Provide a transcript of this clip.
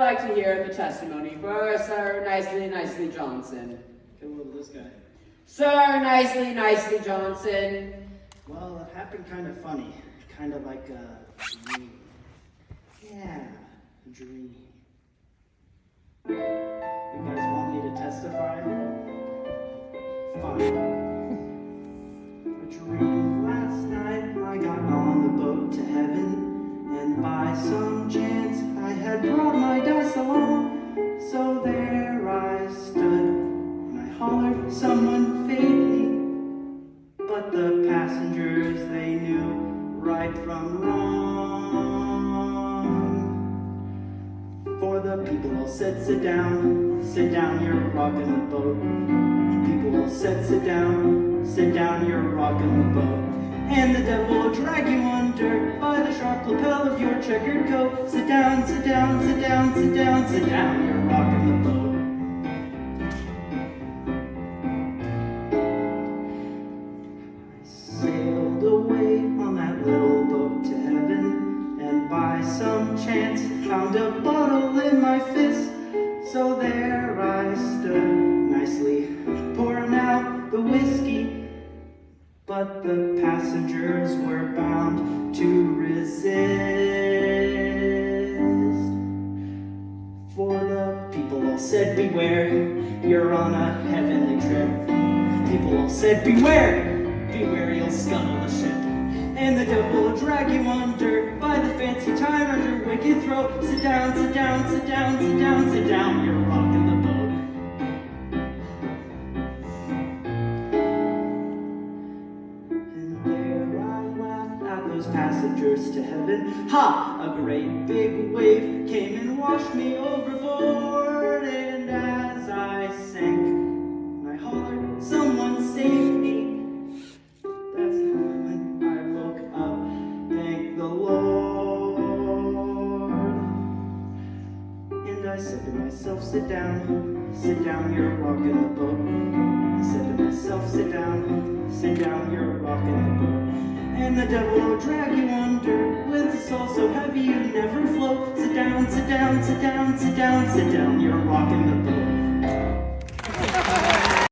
like to hear the testimony for Sir Nicely Johnson. Okay, well, this guy. Sir Nicely Johnson. Well, it happened kind of funny. Kind of like a dream. Yeah, a dream. You guys want me to testify? Fine. A dream last night, I got on the boat to heaven, and by some chance I had brought my dice along. So there I stood, and I hollered, someone fade me. But the passengers, they knew right from wrong. For the people all said, sit down, you're rocking the boat. People all said, sit down, you're rocking the boat. And the devil will drag you under by the sharp lapel of your checkered coat. Sit down, sit down, sit down, sit down, sit down, you're rocking the boat. I sailed away on that little boat to heaven, and by some chance found a bottle in my fist. So there I stood, nicely pouring out the whiskey. But the passengers were bound to resist. For the people all said, beware, you're on a heavenly trip. People all said, beware, beware, you'll scuttle the ship. And the devil will drag you under by the fancy time around your wicked throat. Sit down, sit down, sit down, sit down, sit down, you're rocking the boat. Passengers to heaven. Ha! A great big wave came and washed me overboard, and as I sank, I hollered, someone save me. That's when I woke up, thank the Lord. And I said to myself, sit down, you're rocking the boat. I said to myself, sit down, you're rocking the boat. And the devil will drag you under with a soul so heavy you never float. Sit down, sit down, sit down, sit down, sit down, you're rocking the boat.